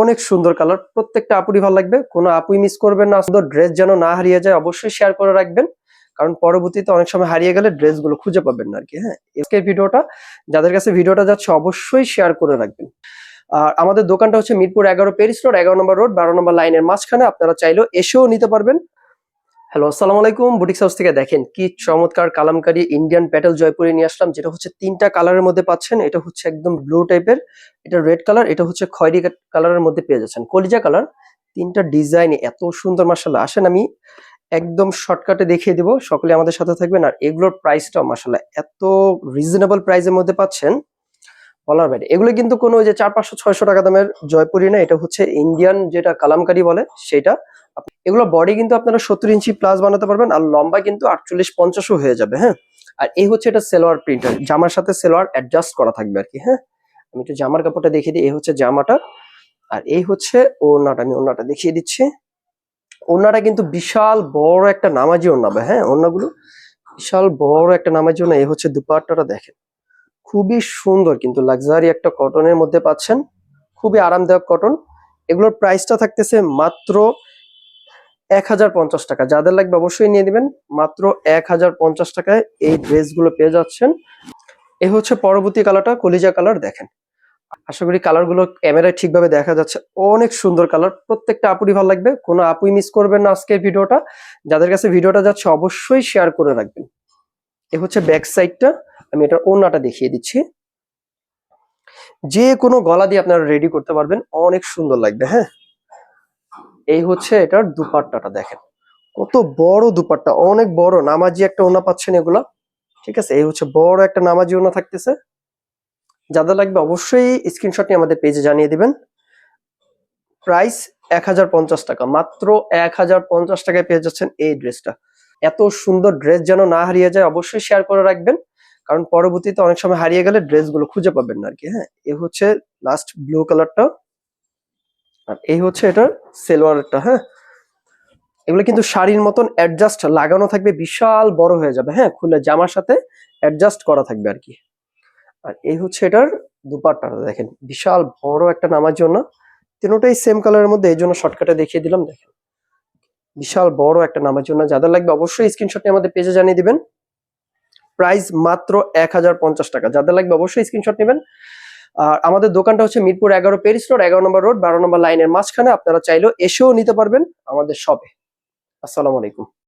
অনেক সুন্দর কালার, প্রত্যেকটা আপুরই ভালো লাগবে, কোনো আপুই মিস করবেন না। সুন্দর ড্রেস যেন না হারিয়ে যায়, অবশ্যই শেয়ার করে রাখবেন, কারণ পরবর্তীতে অনেক সময় হারিয়ে গেলে ড্রেসগুলো খুঁজে পাবেন না আর কি। হ্যাঁ, আজকের ভিডিওটা যাদের কাছে ভিডিওটা যাচ্ছে অবশ্যই শেয়ার করে রাখবেন। আর আমাদের দোকানটা হচ্ছে মিরপুর 11 পেরিস রোড, 11 নম্বর রোড, 12 নম্বর লাইনের মাঝখানে। আপনারা চাইলেও এসেও নিতে পারবেন। হ্যালো, আসসালামু আলাইকুম। বুটিক্স হাউস থেকে দেখেন কি চমৎকার কালামকারী ইন্ডিয়ান প্যাটেল জয়পুরি নিয়ে আসলাম, যেটা হচ্ছে তিনটা কালারের মধ্যে পাচ্ছেন। এটা হচ্ছে একদম ব্লু টাইপের, এটা রেড কালার, এটা হচ্ছে খয়েরি কালারের মধ্যে পেয়ে যাচ্ছেন, কলিজা কালার। তিনটা ডিজাইন এত সুন্দর, মাশাআল্লাহ। আসেন আমি একদম শর্টকাটে দেখিয়ে দিব, সকলে আমাদের সাথে থাকবেন। আর এগুলোর প্রাইসটাও মাশাআল্লাহ এত রিজনেবল প্রাইসের মধ্যে পাচ্ছেন, বলার বাইরে। এগুলো কিন্তু কোনো ওই যে 400-500-600 টাকা দামের জয়পুরি না, এটা হচ্ছে ইন্ডিয়ান যেটা কালামকারী বলে সেটা। এগুলো বডি কিন্তু আপনারা 70 ইঞ্চি প্লাস বানাতে পারবেন, আর লম্বা কিন্তু 48-50ও হয়ে যাবে। হ্যাঁ, আর এই হচ্ছে এটা সেলোয়ার প্রিন্টার, জামার সাথে সেলোয়ার অ্যাডজাস্ট করা থাকবে আর কি। হ্যাঁ, আমি একটু জামার কাপড়টা দেখিয়ে দিই। এই হচ্ছে জামাটা, আর এই হচ্ছে ওড়নাটা। আমি ওড়নাটা দেখিয়ে দিচ্ছি। ওড়নাটা কিন্তু বিশাল বড় একটা নামাজি ওড়না। হ্যাঁ, ওড়নাগুলো বিশাল বড় একটা নামাজি ওড়না। এই হচ্ছে দুপাট্টাটা দেখেন, খুবই সুন্দর, কিন্তু লাক্সারি একটা কটনের মধ্যে পাচ্ছেন, খুবই আরামদায়ক কটন। এগুলোর প্রাইসটা থাকতেছে মাত্র 1050 টাকা। যাদের লাগবে অবশ্যই নিয়ে নেবেন, মাত্র 1050 টাকায় এই ড্রেসগুলো পেয়ে যাচ্ছেন। এই হচ্ছে পরবর্তী কালারটা, কলিজা কালার। দেখেন, আশা করি কালারগুলো ক্যামেরায় ঠিকভাবে দেখা যাচ্ছে। অনেক সুন্দর কালার, প্রত্যেকটা আপুরই ভালো লাগবে, কোনো আপুই মিস করবেন না আজকের ভিডিওটা। যাদের কাছে ভিডিওটা যাচ্ছে অবশ্যই শেয়ার করে রাখবেন। এ হচ্ছে ব্যাক সাইডটা, আমি এটার ওড়নাটা দেখিয়ে দিচ্ছি। যে কোনো গলা দিয়ে আপনারা রেডি করতে পারবেন, অনেক সুন্দর লাগবে। হ্যাঁ, এই হচ্ছে এটার দুপাট্টাটা দেখেন, কত বড় দুপাট্টা, অনেক বড় নামাজি একটা ওড়না পাচ্ছেন এগুলা। ঠিক আছে, এই হচ্ছে বড় একটা নামাজি ওড়না থাকতেছে। যাদের লাগবে অবশ্যই স্ক্রিনশট নিয়ে আমাদের পেজে জানিয়ে দিবেন। প্রাইস 1050 টাকা, মাত্র 1050 টাকায় পেয়ে যাচ্ছেন এই ড্রেসটা। এত সুন্দর ড্রেস যেন না হারিয়ে যায়, অবশ্যই শেয়ার করে রাখবেন, কারণ পরবর্তীতে অনেক সময় হারিয়ে গেলে ড্রেসগুলো খুঁজে পাবেন না আর কি। হ্যাঁ, এই হচ্ছে লাস্ট ব্লু কালারটা, আর এই হচ্ছে এটার সেলোয়ারটা। হ্যাঁ, এগুলো কিন্তু শাড়ির মতন অ্যাডজাস্ট লাগানো থাকবে, বিশাল বড় হয়ে যাবে। হ্যাঁ, খুলে জামার সাথে অ্যাডজাস্ট করা থাকবে আর কি। আর এই হচ্ছে এটার দুপাট্টাটা দেখেন, বিশাল বড় একটা নামার জন্য। তিনটাই সেম কালারের মধ্যে, এই জন্য শর্টকাটে দেখিয়ে দিলাম। দেখেন, বিশাল বড় একটা নামার জন্য। যাদের লাগবে অবশ্যই স্ক্রিনশট নিয়ে আমাদের পেজে জানিয়ে দিবেন। প্রাইস মাত্র 1050 টাকা। যাদের লাগবে অবশ্যই স্ক্রিনশট নেবেন। আর আমাদের দোকানটা হচ্ছে মিরপুর 11 পেরিস রোড, 11 নম্বর রোড, 12 নম্বর লাইনের মাঝখানে। আপনারা চাইলেও এসেও নিতে পারবেন আমাদের শপে। আসসালামু আলাইকুম।